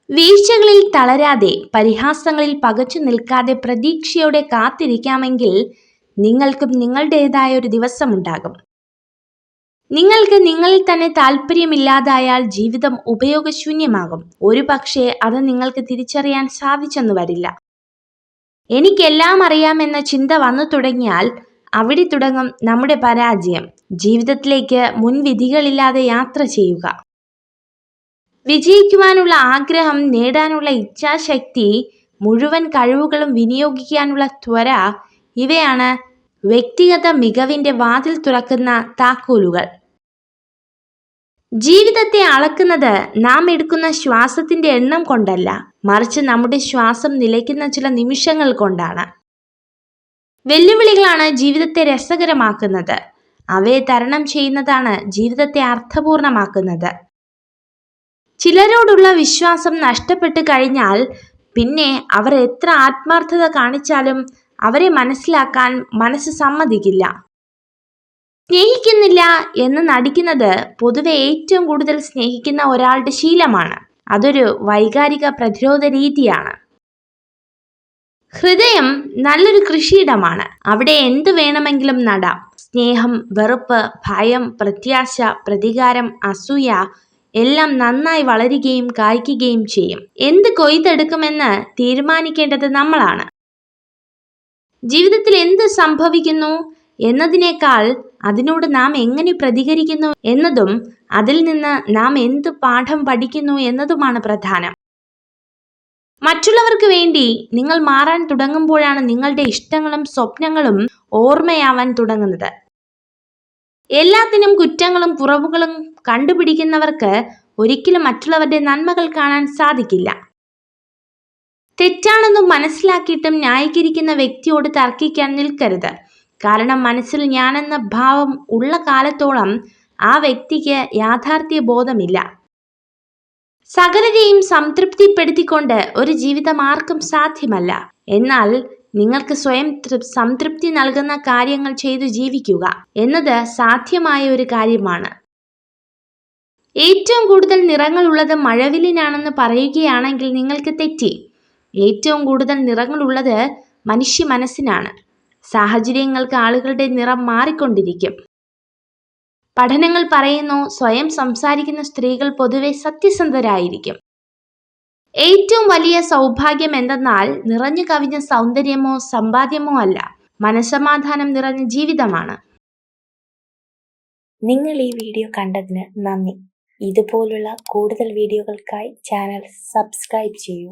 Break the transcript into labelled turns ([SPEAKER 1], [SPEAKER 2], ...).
[SPEAKER 1] വീഴ്ചകളിൽ തളരാതെ, പരിഹാസങ്ങളിൽ പകച്ചു നിൽക്കാതെ പ്രതീക്ഷയോടെ കാത്തിരിക്കാമെങ്കിൽ നിങ്ങൾക്കും നിങ്ങളുടേതായ ഒരു ദിവസമുണ്ടാകും. നിങ്ങൾക്ക് നിങ്ങളിൽ തന്നെ താല്പര്യമില്ലാതായാൽ ജീവിതം ഉപയോഗശൂന്യമാകും. ഒരു പക്ഷേ അത് നിങ്ങൾക്ക് തിരിച്ചറിയാൻ സാധിച്ചെന്നു വരില്ല. എനിക്കെല്ലാം അറിയാമെന്ന ചിന്ത വന്നു തുടങ്ങിയാൽ അവിടെ തുടങ്ങും നമ്മുടെ പരാജയം. ജീവിതത്തിലേക്ക് മുൻവിധികളില്ലാതെ യാത്ര ചെയ്യുക. വിജയിക്കുവാനുള്ള ആഗ്രഹം, നേടാനുള്ള ഇച്ഛാശക്തി, മുഴുവൻ കഴിവുകളും വിനിയോഗിക്കാനുള്ള ത്വര, ഇവയാണ് വ്യക്തിഗത മികവിന്റെ വാതിൽ തുറക്കുന്ന താക്കോലുകൾ. ജീവിതത്തെ അളക്കുന്നത് നാം എടുക്കുന്ന ശ്വാസത്തിന്റെ എണ്ണം കൊണ്ടല്ല, മറിച്ച് നമ്മുടെ ശ്വാസം നിലയ്ക്കുന്ന ചില നിമിഷങ്ങൾ കൊണ്ടാണ്. വെല്ലുവിളികളാണ് ജീവിതത്തെ രസകരമാക്കുന്നത്. അവയെ തരണം ചെയ്യുന്നതാണ് ജീവിതത്തെ അർത്ഥപൂർണമാക്കുന്നത്. ചിലരോടുള്ള വിശ്വാസം നഷ്ടപ്പെട്ടു കഴിഞ്ഞാൽ പിന്നെ അവർ എത്ര ആത്മാർത്ഥത കാണിച്ചാലും അവരെ മനസ്സിലാക്കാൻ മനസ്സ് സമ്മതിക്കില്ല. സ്നേഹിക്കുന്നില്ല എന്ന് നടിക്കുന്നത് പൊതുവെ ഏറ്റവും കൂടുതൽ സ്നേഹിക്കുന്ന ഒരാളുടെ ശീലമാണ്. അതൊരു വൈകാരിക പ്രതിരോധ രീതിയാണ്. ഹൃദയം നല്ലൊരു കൃഷിയിടമാണ്. അവിടെ എന്ത് വേണമെങ്കിലും നടാം. സ്നേഹം, വെറുപ്പ്, ഭയം, പ്രത്യാശ, പ്രതികാരം, അസൂയ എല്ലാം നന്നായി വളരുകയും കായ്ക്കുകയും ചെയ്യും. എന്ത് കൊയ്തെടുക്കുമെന്ന് തീരുമാനിക്കേണ്ടത് നമ്മളാണ്. ജീവിതത്തിൽ എന്ത് സംഭവിക്കുന്നു എന്നതിനേക്കാൾ അതിനോട് നാം എങ്ങനെ പ്രതികരിക്കുന്നു എന്നതും അതിൽ നിന്ന് നാം എന്ത് പാഠം പഠിക്കുന്നു എന്നതുമാണ് പ്രധാനം. മറ്റുള്ളവർക്ക് വേണ്ടി നിങ്ങൾ മാറാൻ തുടങ്ങുമ്പോഴാണ് നിങ്ങളുടെ ഇഷ്ടങ്ങളും സ്വപ്നങ്ങളും ഓർമ്മയാവാൻ തുടങ്ങുന്നത്. എല്ലാത്തിനും കുറ്റങ്ങളും കുറവുകളും കണ്ടുപിടിക്കുന്നവർക്ക് ഒരിക്കലും മറ്റുള്ളവരുടെ നന്മകൾ കാണാൻ സാധിക്കില്ല. തെറ്റാണെന്നും മനസ്സിലാക്കിയിട്ടും ന്യായീകരിക്കുന്ന വ്യക്തിയോട് തർക്കിക്കാൻ നിൽക്കരുത്. കാരണം മനസ്സിൽ ഞാനെന്ന ഭാവം ഉള്ള കാലത്തോളം ആ വ്യക്തിക്ക് യാഥാർത്ഥ്യ ബോധമില്ല. സകലരെയും സംതൃപ്തിപ്പെടുത്തിക്കൊണ്ട് ഒരു ജീവിതം ആർക്കും സാധ്യമല്ല. എന്നാൽ നിങ്ങൾക്ക് സ്വയം സംതൃപ്തി നൽകുന്ന കാര്യങ്ങൾ ചെയ്തു ജീവിക്കുക എന്നത് സാധ്യമായ ഒരു കാര്യമാണ്. ഏറ്റവും കൂടുതൽ നിറങ്ങളുള്ളത് മഴവില്ലിനാണെന്ന് പറയുകയാണെങ്കിൽ നിങ്ങൾക്ക് തെറ്റി. ഏറ്റവും കൂടുതൽ നിറങ്ങളുള്ളത് മനുഷ്യ മനസ്സിനാണ്. സാഹചര്യങ്ങൾക്ക് ആളുകളുടെ നിറം മാറിക്കൊണ്ടിരിക്കും. പഠനങ്ങൾ പറയുന്നു, സ്വയം സംസാരിക്കുന്ന സ്ത്രീകൾ പൊതുവെ സത്യസന്ധരായിരിക്കും. ഏറ്റവും വലിയ സൗഭാഗ്യം എന്തെന്നാൽ നിറഞ്ഞു കവിഞ്ഞ സൗന്ദര്യമോ സമ്പാദ്യമോ അല്ല, മനസ്സമാധാനം നിറഞ്ഞ ജീവിതമാണ്.
[SPEAKER 2] നിങ്ങൾ ഈ വീഡിയോ കണ്ടതിന് നന്ദി. ഇതുപോലുള്ള കൂടുതൽ വീഡിയോകൾക്കായി ചാനൽ സബ്സ്ക്രൈബ് ചെയ്യൂ.